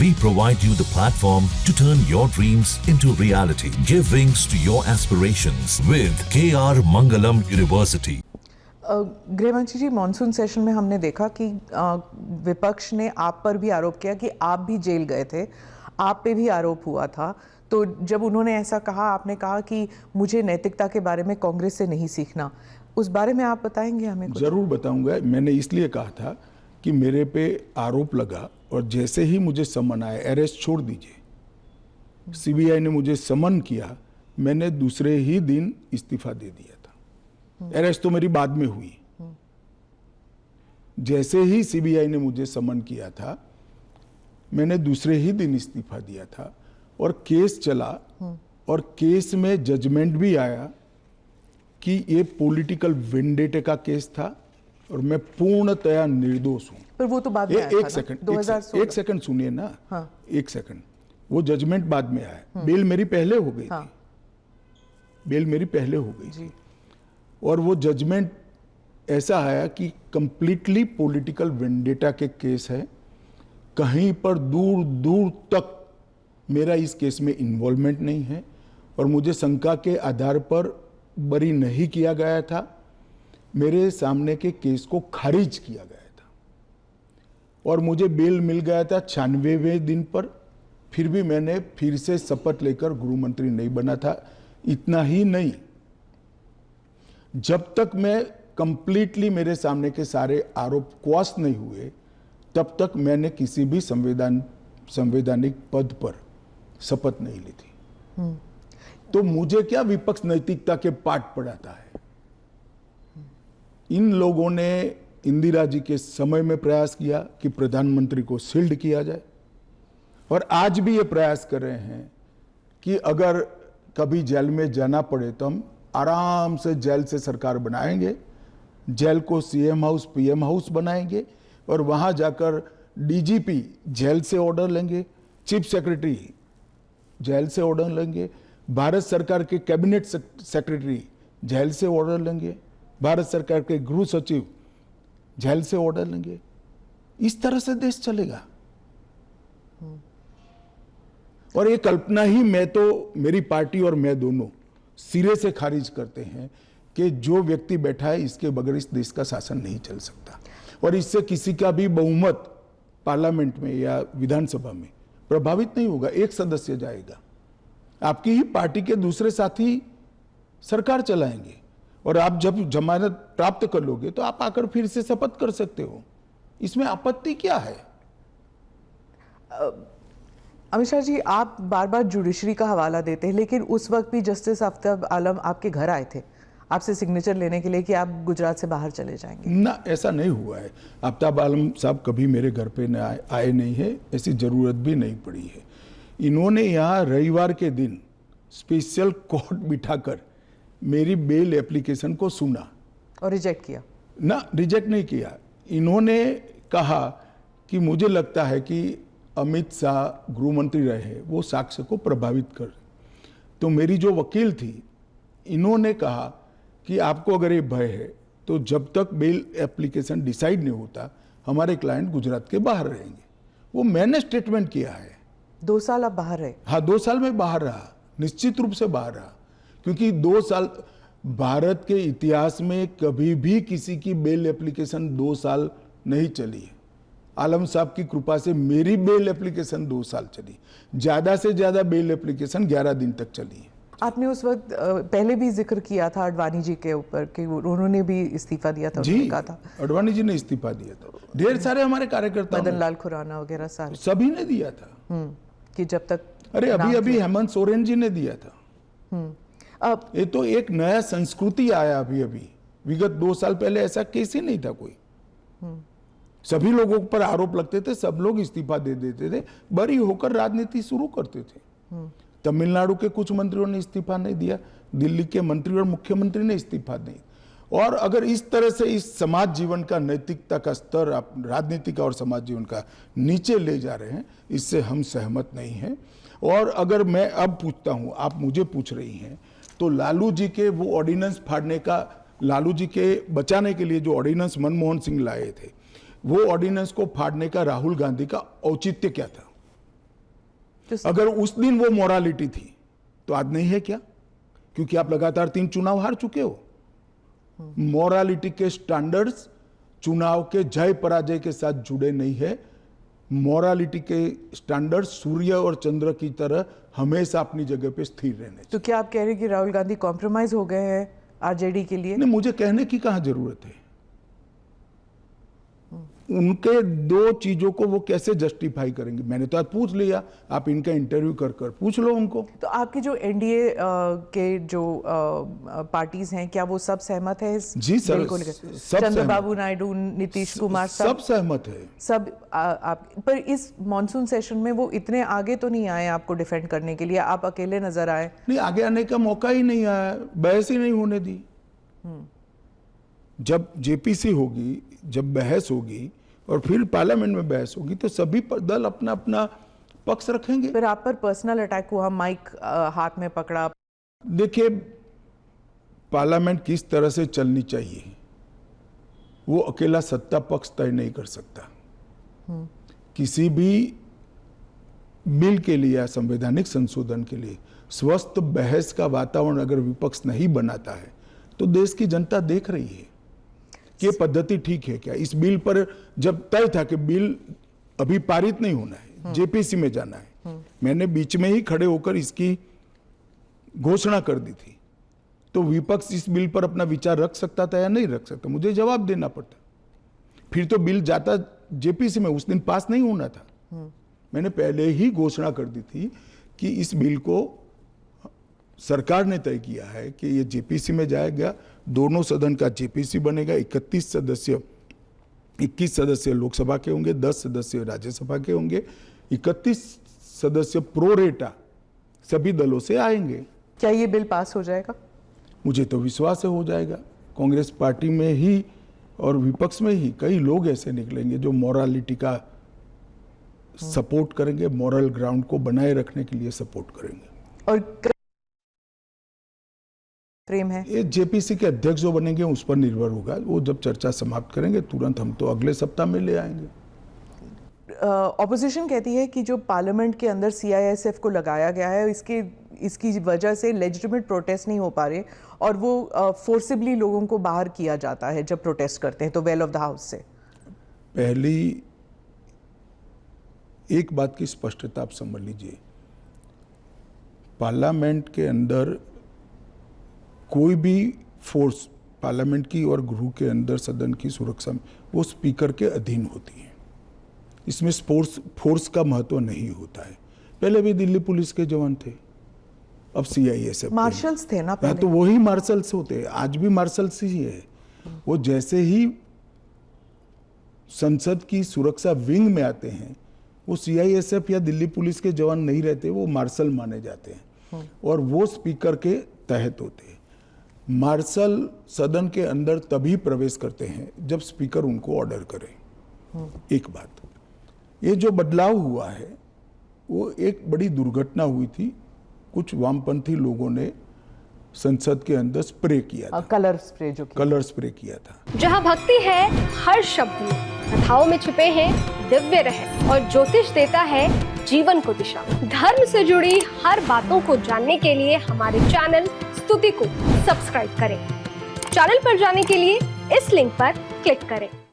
We provide you the platform to turn your dreams into reality. Give wings to your aspirations with KR Mangalam University. गृहमंत्री जी, monsoon session में हमने देखा कि विपक्ष ने आप पर भी आरोप किया कि आप भी जेल गए थे, आप पे भी आरोप हुआ था। तो जब उन्होंने ऐसा कहा, आपने कहा कि मुझे नैतिकता के बारे में कांग्रेस से नहीं सीखना, उस बारे में आप बताएंगे हमें कुछ? जरूर बताऊंगा। मैंने इसलिए कहा था कि मेरे पे आरोप लगा और जैसे ही मुझे समन आया, अरेस्ट छोड़ दीजिए, सीबीआई ने मुझे समन किया, मैंने दूसरे ही दिन इस्तीफा दे दिया था। अरेस्ट तो मेरी बाद में हुई। जैसे ही सीबीआई ने मुझे समन किया था, मैंने दूसरे ही दिन इस्तीफा दिया था और केस चला और केस में जजमेंट भी आया कि ये पॉलिटिकल वेंडेटे का केस था और मैं पूर्णतया निर्दोष हूं। पर वो तो बाद में आया था ना? एक सेकंड सुनिए ना। हाँ। एक सेकंड, वो जजमेंट बाद में आया। बेल मेरी पहले हो गई थी, बेल मेरी पहले हो गई थी और वो जजमेंट ऐसा आया कि कंप्लीटली पॉलिटिकल वेंडेटा के केस है, कहीं पर दूर दूर तक मेरा इस केस में इन्वॉल्वमेंट नहीं है और मुझे शंका के आधार पर बरी नहीं किया गया था। मेरे सामने के केस को खारिज किया गया था और मुझे बेल मिल गया था 96वें दिन पर। फिर भी मैंने फिर से शपथ लेकर गृह मंत्री नहीं बना था। इतना ही नहीं, जब तक मैं कंप्लीटली मेरे सामने के सारे आरोप क्वाश नहीं हुए, तब तक मैंने किसी भी संवैधानिक पद पर शपथ नहीं ली थी। तो मुझे क्या विपक्ष नैतिकता के पाठ पढ़ाता है? इन लोगों ने इंदिरा जी के समय में प्रयास किया कि प्रधानमंत्री को शील्ड किया जाए और आज भी ये प्रयास कर रहे हैं कि अगर कभी जेल में जाना पड़े तो हम आराम से जेल से सरकार बनाएंगे, जेल को सीएम हाउस पीएम हाउस बनाएंगे और वहां जाकर डीजीपी जेल से ऑर्डर लेंगे, चीफ सेक्रेटरी जेल से ऑर्डर लेंगे, भारत सरकार के कैबिनेट सेक्रेटरी जेल से ऑर्डर लेंगे, भारत सरकार के गृह सचिव जेल से ऑर्डर लेंगे। इस तरह से देश चलेगा। और ये कल्पना ही मैं तो, मेरी पार्टी और मैं दोनों सिरे से खारिज करते हैं कि जो व्यक्ति बैठा है इसके बगैर इस देश का शासन नहीं चल सकता और इससे किसी का भी बहुमत पार्लियामेंट में या विधानसभा में प्रभावित नहीं होगा। एक सदस्य जाएगा, आपकी ही पार्टी के दूसरे साथी सरकार चलाएंगे और आप जब जमानत प्राप्त कर लोगे तो आप आकर फिर से शपथ कर सकते हो। इसमें आपत्ति क्या है? अमित शाह जी, आप बार बार जुडिशरी का हवाला देते हैं, लेकिन उस वक्त भी जस्टिस आफ्ताब आलम आपके घर आए थे आपसे सिग्नेचर लेने के लिए कि आप गुजरात से बाहर चले जाएंगे। ना, ऐसा नहीं हुआ है। आफ्ताब आलम साहब कभी मेरे घर पे आए नहीं है, ऐसी जरूरत भी नहीं पड़ी है। इन्होंने यहाँ रविवार के दिन स्पेशल कोर्ट बिठाकर मेरी बेल एप्लीकेशन को सुना और रिजेक्ट किया? ना, रिजेक्ट नहीं किया। इन्होंने कहा कि मुझे लगता है कि अमित शाह गृह मंत्री रहे, वो साक्ष्य को प्रभावित कर। तो मेरी जो वकील थी, इन्होंने कहा कि आपको अगर ये भय है तो जब तक बेल एप्लीकेशन डिसाइड नहीं होता हमारे क्लाइंट गुजरात के बाहर रहेंगे। वो मैंने स्टेटमेंट किया है। 2 साल आप बाहर रहे? हाँ, 2 साल में बाहर रहा, निश्चित रूप से बाहर रहा, क्योंकि 2 साल भारत के इतिहास में कभी भी किसी की बेल एप्लीकेशन 2 साल नहीं चली है। आलम साहब की कृपा से मेरी बेल एप्लीकेशन 2 साल चली। ज्यादा से ज्यादा बेल एप्लीकेशन 11 दिन तक चली है। आपने उस वक्त पहले भी जिक्र किया था अडवाणी जी के ऊपर कि उन्होंने भी इस्तीफा दिया था। जी, कहा था अडवाणी जी ने इस्तीफा दिया था। ढेर सारे हमारे कार्यकर्ता, मदन लाल खुराना वगैरह सारे, सभी ने दिया था कि जब तक, अरे अभी हेमंत सोरेन जी ने दिया था। ये तो एक नया संस्कृति आया अभी। विगत 2 साल पहले ऐसा केस ही नहीं था कोई। सभी लोगों पर आरोप लगते थे, सब लोग इस्तीफा दे देते थे, बरी होकर राजनीति शुरू करते थे। तमिलनाडु के कुछ मंत्रियों ने इस्तीफा नहीं दिया, दिल्ली के मंत्री और मुख्यमंत्री ने इस्तीफा नहीं। और अगर इस तरह से इस समाज जीवन का, नैतिकता का स्तर आप राजनीति का और समाज जीवन का नीचे ले जा रहे हैं, इससे हम सहमत नहीं हैं। और अगर मैं अब पूछता हूं, आप मुझे पूछ रही हैं, तो लालू जी के वो ऑर्डिनेंस फाड़ने का, लालू जी के बचाने के लिए जो ऑर्डिनेंस मनमोहन सिंह लाए थे, वो ऑर्डिनेंस को फाड़ने का राहुल गांधी का औचित्य क्या था? अगर उस दिन वो मोरालिटी थी तो आज नहीं है क्या? क्योंकि आप लगातार 3 चुनाव हार चुके हो। मोरालिटी के स्टैंडर्ड्स चुनाव के जय पराजय के साथ जुड़े नहीं है। मोरालिटी के स्टैंडर्ड सूर्य और चंद्र की तरह हमेशा अपनी जगह पे स्थिर रहने चाहिए। तो क्या आप कह रहे हैं कि राहुल गांधी कॉम्प्रोमाइज हो गए हैं आरजेडी के लिए? नहीं, मुझे कहने की कहाँ जरूरत है। उनके 2 चीजों को वो कैसे जस्टिफाई करेंगे? मैंने तो आज पूछ लिया, आप इनका इंटरव्यू कर पूछ लो उनको। तो आपके जो एनडीए के जो पार्टीज हैं, क्या वो सब सहमत है इस जी सर, बिल को लेकर? सब चंद्रबाबू नायडू, नीतीश कुमार, सब सहमत है। सब आप पर इस मॉनसून सेशन में वो इतने आगे तो नहीं आए आपको डिफेंड करने के लिए, आप अकेले नजर आए। नहीं, आगे आने का मौका ही नहीं आया, बहस ही नहीं होने दी। जब जेपीसी होगी, जब बहस होगी और फिर पार्लियामेंट में बहस होगी तो सभी दल अपना अपना पक्ष रखेंगे। फिर आप पर पर्सनल अटैक हुआ, माइक हाथ में पकड़ा। देखिए, पार्लियामेंट किस तरह से चलनी चाहिए वो अकेला सत्ता पक्ष तय नहीं कर सकता। किसी भी बिल के लिए या संवैधानिक संशोधन के लिए स्वस्थ बहस का वातावरण अगर विपक्ष नहीं बनाता है तो देश की जनता देख रही है कि ये पद्धति ठीक है क्या। इस बिल पर जब तय था कि बिल अभी पारित नहीं होना है, जेपीसी में जाना है, मैंने बीच में ही खड़े होकर इसकी घोषणा कर दी थी, तो विपक्ष इस बिल पर अपना विचार रख सकता था या नहीं रख सकता, मुझे जवाब देना पड़ता। फिर तो बिल जाता जेपीसी में, उस दिन पास नहीं होना था। मैंने पहले ही घोषणा कर दी थी कि इस बिल को सरकार ने तय किया है कि ये जेपीसी में जाएगा, दोनों सदन का जेपीसी बनेगा, 21 सदस्य लोकसभा के होंगे, 10 सदस्य राज्यसभा के होंगे, 31 सदस्य प्रोरेटा सभी दलों से आएंगे। क्या ये बिल पास हो जाएगा? मुझे तो विश्वास है हो जाएगा। कांग्रेस पार्टी में ही और विपक्ष में ही कई लोग ऐसे निकलेंगे जो मोरालिटी का सपोर्ट करेंगे, मॉरल ग्राउंड को बनाए रखने के लिए सपोर्ट करेंगे। और फ्रेम है ये जेपीसी के अध्यक्ष जो बनेंगे उस पर निर्भर होगा। वो जब चर्चा समाप्त करेंगे तुरंत हम तो अगले सप्ताह में ले आएंगे। ऑपोजिशन कहती है कि जो पार्लियामेंट के अंदर सीआईएसएफ को लगाया गया है, इसकी वजह से लेजिटिमेट प्रोटेस्ट नहीं हो पा रहे और वो फोर्सिबली लोगों को बाहर किया जाता है जब प्रोटेस्ट करते हैं तो वेल ऑफ द हाउस से। पहली एक बात की स्पष्टता आप समझ लीजिए, पार्लियामेंट के अंदर कोई भी फोर्स पार्लियामेंट की और गृह के अंदर सदन की सुरक्षा में वो स्पीकर के अधीन होती है। इसमें फोर्स का महत्व नहीं होता है। पहले भी दिल्ली पुलिस के जवान थे, अब सीआईएसएफ मार्शल्स थे ना पहले। तो वही मार्शल्स होते हैं, आज भी मार्शल्स ही है। वो जैसे ही संसद की सुरक्षा विंग में आते हैं वो सीआईएसएफ या दिल्ली पुलिस के जवान नहीं रहते, वो मार्शल माने जाते हैं और वो स्पीकर के तहत होते हैं। मार्शल सदन के अंदर तभी प्रवेश करते हैं जब स्पीकर उनको ऑर्डर करे। एक बात, ये जो बदलाव हुआ है वो एक बड़ी दुर्घटना हुई थी। कुछ वामपंथी लोगों ने संसद के अंदर स्प्रे किया था, कलर स्प्रे किया था। जहाँ भक्ति है हर शब्द में, कथाओं में छिपे हैं दिव्य रहस्य और ज्योतिष देता है जीवन को दिशा। धर्म से जुड़ी हर बातों को जानने के लिए हमारे चैनल स्तुति को सब्सक्राइब करें। चैनल पर जाने के लिए इस लिंक पर क्लिक करें।